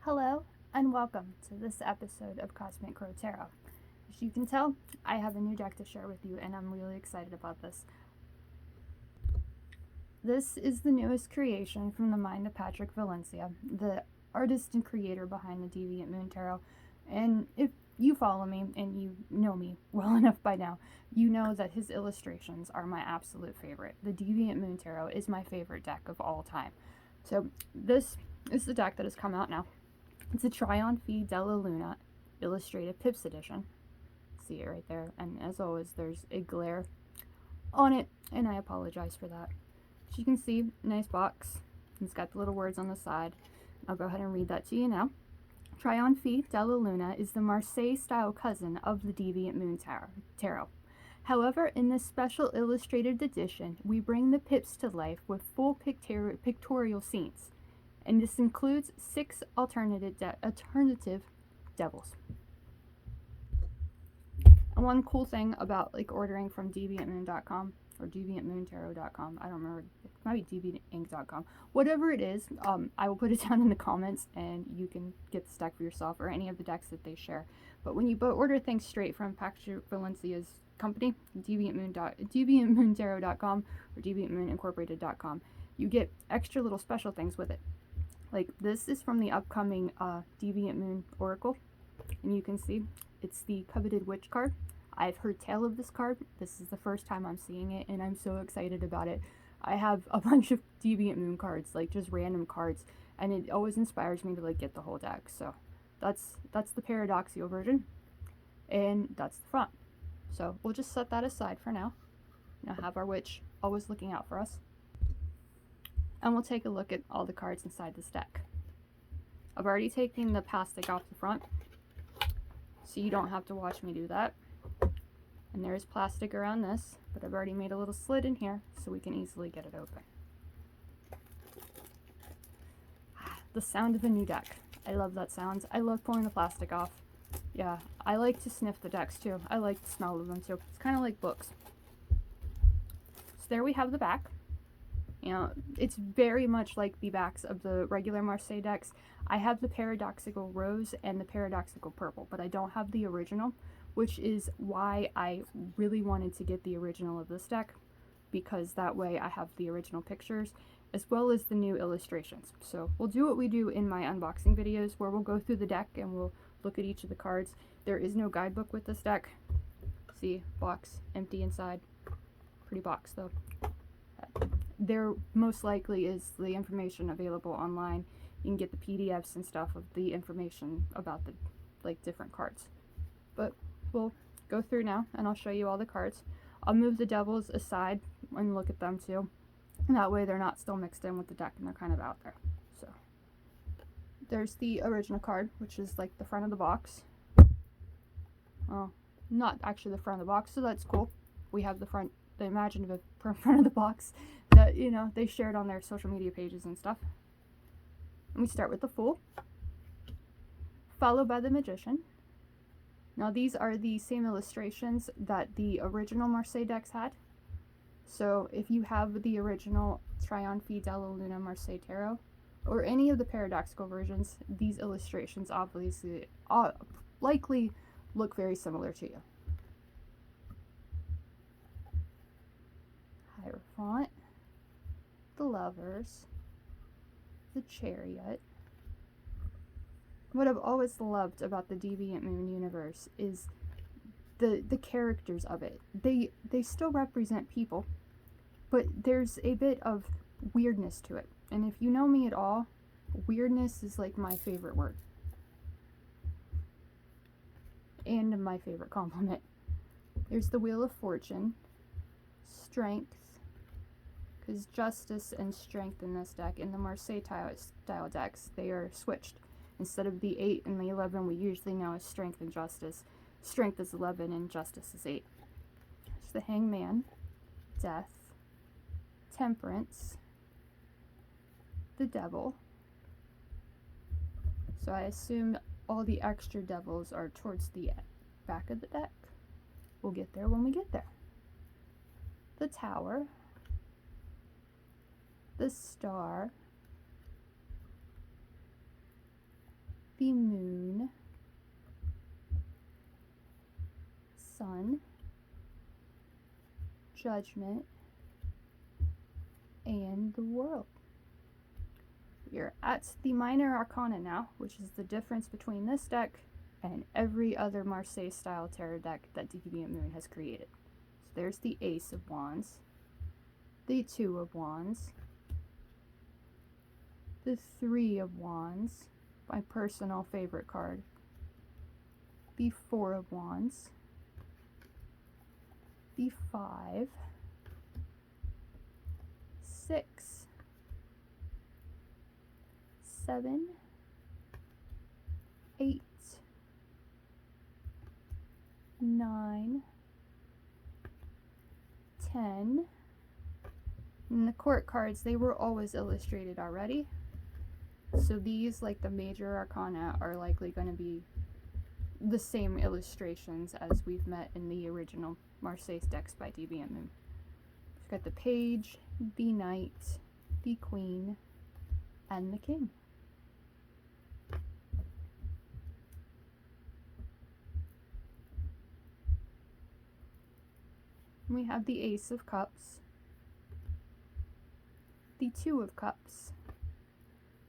Hello and welcome to this episode of Cosmic Crow Tarot. As you can tell, I have a new deck to share with you and I'm really excited about this. This is the newest creation from the mind of Patrick Valenza, the artist and creator behind the Deviant Moon Tarot. And if you follow me and you know me well enough by now, you know that his illustrations are my absolute favorite. The Deviant Moon Tarot is my favorite deck of all time. So this is the deck that has come out now. It's a Trionfi Della Luna illustrated Pips edition. See it right there. And as always, there's a glare on it, and I apologize for that. As you can see, nice box. It's got the little words on the side. I'll go ahead and read that to you now. Trionfi Della Luna is the Marseille-style cousin of the Deviant Moon Tarot. However, in this special illustrated edition, we bring the Pips to life with full pictorial scenes. And this includes 6 alternative devils. And one cool thing about ordering from deviantmoon.com or deviantmoontarot.com, I don't remember, it might be deviantinc.com, whatever it is, I will put it down in the comments and you can get this deck for yourself or any of the decks that they share. But when you order things straight from Patrick Valenza's company, deviantmoontarot.com or deviantmoonincorporated.com, you get extra little special things with it. Like this is from the upcoming Deviant Moon Oracle, and you can see it's the Coveted Witch card. I've heard tell of this card. This is the first time I'm seeing it, and I'm so excited about it. I have a bunch of Deviant Moon cards, just random cards, and it always inspires me to get the whole deck. So that's the paradoxical version, and that's the front. So we'll just set that aside for now. Have our witch always looking out for us. And we'll take a look at all the cards inside this deck. I've already taken the plastic off the front, so you don't have to watch me do that. And there's plastic around this, but I've already made a little slit in here so we can easily get it open. The sound of the new deck. I love that sound. I love pulling the plastic off. Yeah, I like to sniff the decks too. I like the smell of them too. It's kind of like books. So there we have the back. It's very much like the backs of the regular Marseille decks. I have the paradoxical rose and the paradoxical purple, but I don't have the original, which is why I really wanted to get the original of this deck, because that way I have the original pictures as well as the new illustrations. So we'll do what we do in my unboxing videos, where we'll go through the deck and we'll look at each of the cards. There is no guidebook with this deck. See, box empty inside. Pretty box though. There most likely is the information available online. You can get the PDFs and stuff of the information about the different cards. But we'll go through now and I'll show you all the cards. I'll move the devils aside and look at them too. And that way they're not still mixed in with the deck and they're kind of out there. So there's the original card, which is the front of the box. Well, not actually the front of the box, so that's cool. We have the imaginative front of the box that they shared on their social media pages and stuff. And we start with the Fool, followed by the Magician. Now these are the same illustrations that the original Marseille decks had. So if you have the original Trionfi Della Luna Marseille Tarot or any of the paradoxical versions, these illustrations obviously likely look very similar to you. Hierophant, the Lovers, the Chariot. What I've always loved about the Deviant Moon universe is the characters of it. They still represent people, but there's a bit of weirdness to it. And if you know me at all, weirdness is my favorite word. And my favorite compliment. There's the Wheel of Fortune, Strength, because justice and strength in this deck, in the Marseille style decks, they are switched. Instead of the 8 and the 11 we usually know as strength and justice, strength is 11 and justice is 8. There's the Hangman, Death, Temperance, the Devil. So I assume all the extra devils are towards the back of the deck. We'll get there when we get there. The Tower, the Star, the Moon, Sun, Judgment, and the World. We're at the Minor Arcana now, which is the difference between this deck and every other Marseille style tarot deck that Deviant Moon has created. So there's the Ace of Wands, the Two of Wands, the Three of Wands, my personal favorite card, the Four of Wands, the 5, 6, 7, 8, 9, 10, and the court cards, they were always illustrated already. So these, like the major arcana, are likely going to be the same illustrations as we've met in the original Marseille decks by Deviant Moon. We've got the Page, the Knight, the Queen, and the King. We have the Ace of Cups, the Two of Cups,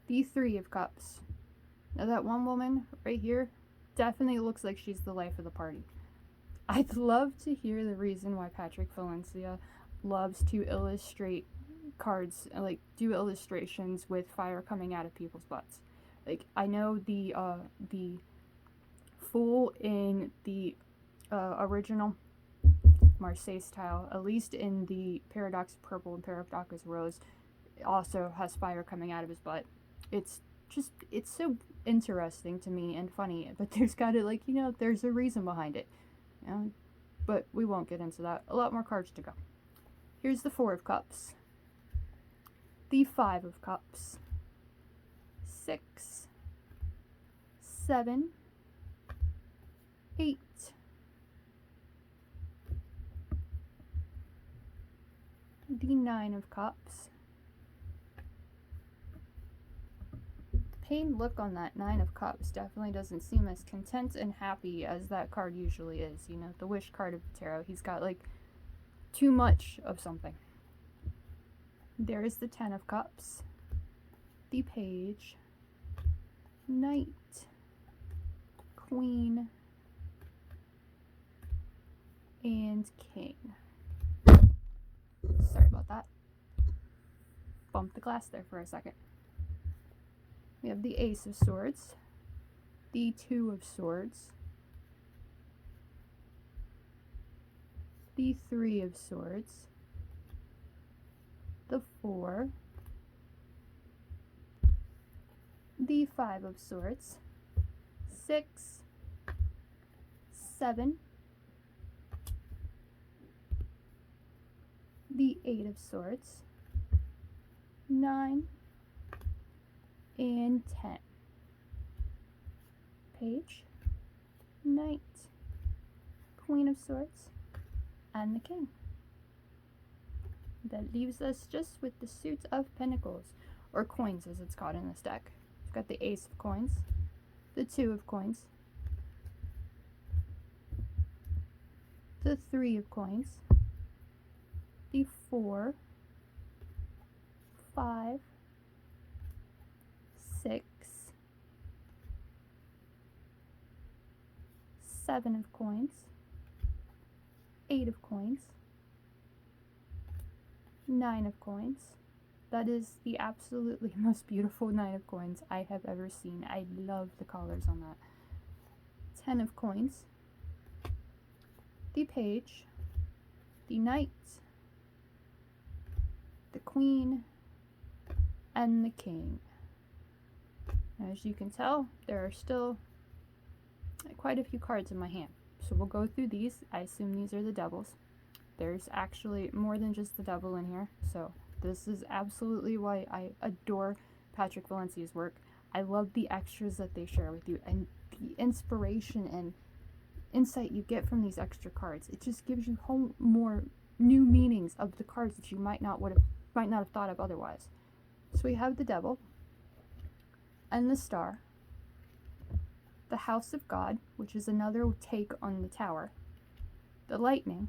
the Three of Cups. Now that one woman right here definitely looks like she's the life of the party. I'd love to hear the reason why Patrick Valenza loves to illustrate cards, like do illustrations with fire coming out of people's butts. Like, I know the Fool in the original Marseille style, at least in the Paradox Purple and Paradox Rose, also has fire coming out of his butt. It's so interesting to me and funny, but there's gotta, like, you know, there's a reason behind it, you know? But we won't get into that. A lot more cards to go. Here's the Four of Cups, the Five of Cups, 6, 7, 8, the Nine of Cups. Pained look on that Nine of Cups definitely doesn't seem as content and happy as that card usually is. You know, the Wish card of the tarot. He's got, like, too much of something. There is the Ten of Cups, the Page, Knight, Queen, and King. Sorry about that. Bumped the glass there for a second. We have the Ace of Swords, the Two of Swords, the Three of Swords, the 4, the Five of Swords, 6, 7, the 8 of Swords, 9, and 10. Page, Knight, Queen of Swords, and the King. That leaves us just with the Suit of Pentacles, or Coins as it's called in this deck. We've got the Ace of Coins, the Two of Coins, the Three of Coins, the 4, 5, 6, 7 of Coins, 8 of Coins, 9 of Coins. That is the absolutely most beautiful 9 of Coins I have ever seen. I love the colors on that. 10 of Coins, the Page, the Knight, the Queen, and the King. As you can tell, there are still quite a few cards in my hand. So we'll go through these. I assume these are the devils. There's actually more than just the devil in here. So this is absolutely why I adore Patrick Valenza's work. I love the extras that they share with you and the inspiration and insight you get from these extra cards. It just gives you whole more new meanings of the cards that you might not have thought of otherwise. So we have the devil and the star the House of God, which is another take on the Tower, the Lightning,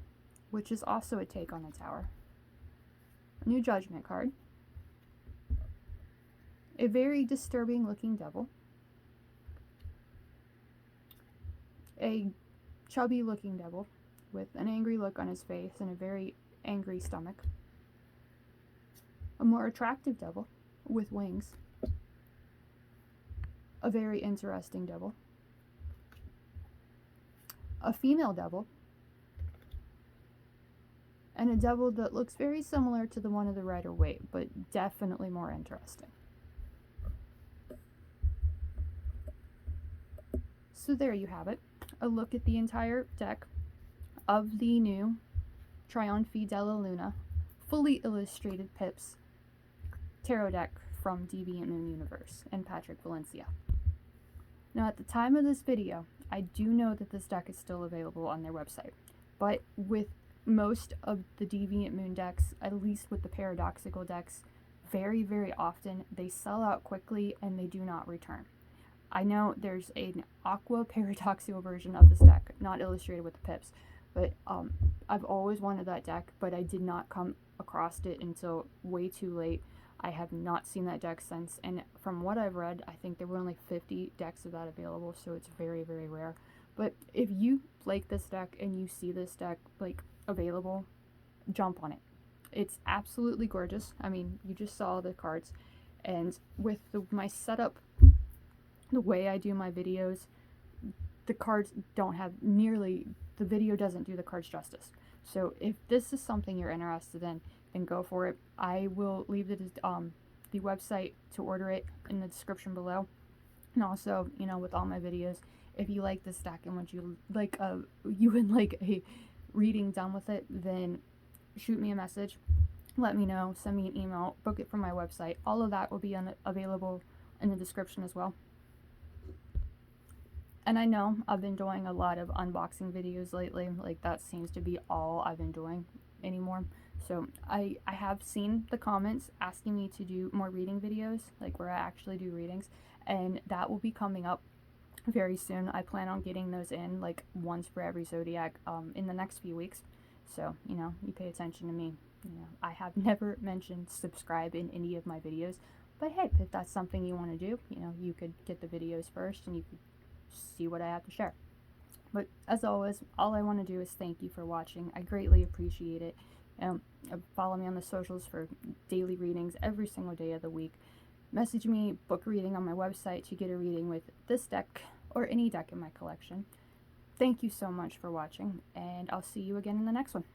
which is also a take on the Tower, a new Judgment card, a very disturbing looking devil, a chubby looking devil with an angry look on his face and a very angry stomach, a more attractive devil with wings, a very interesting devil, a female devil, and a devil that looks very similar to the one of the Rider-Waite, but definitely more interesting. So there you have it, a look at the entire deck of the new Trionfi Della Luna fully illustrated pips tarot deck from Deviant Moon Universe and Patrick Valenza. Now at the time of this video, I do know that this deck is still available on their website, but with most of the Deviant Moon decks, at least with the paradoxical decks, very, very often they sell out quickly and they do not return. I know there's an aqua paradoxical version of this deck, not illustrated with the pips, but I've always wanted that deck, but I did not come across it until way too late. I have not seen that deck since, and from what I've read, I think there were only 50 decks of that available, so it's very, very rare. But if you like this deck and you see this deck like available, jump on it. It's absolutely gorgeous. I mean, you just saw the cards, and with my setup, the way I do my videos, the cards don't have nearly, the video doesn't do the cards justice. So if this is something you're interested in, then go for it. I will leave the website to order it in the description below. And also, you know, with all my videos, if you like this deck and would like a reading done with it, then shoot me a message, let me know, send me an email, book it from my website. All of that will be available in the description as well. And I know I've been doing a lot of unboxing videos lately, like that seems to be all I've been doing anymore. So I have seen the comments asking me to do more reading videos, like where I actually do readings, and that will be coming up very soon. I plan on getting those in like once for every zodiac in the next few weeks. So, you know, you pay attention to me. You know, I have never mentioned subscribe in any of my videos, but hey, if that's something you want to do, you know, you could get the videos first and you could see what I have to share. But as always, all I want to do is thank you for watching. I greatly appreciate it. Follow me on the socials for daily readings every single day of the week. Message me, book a reading on my website to get a reading with this deck or any deck in my collection. Thank you so much for watching, and I'll see you again in the next one.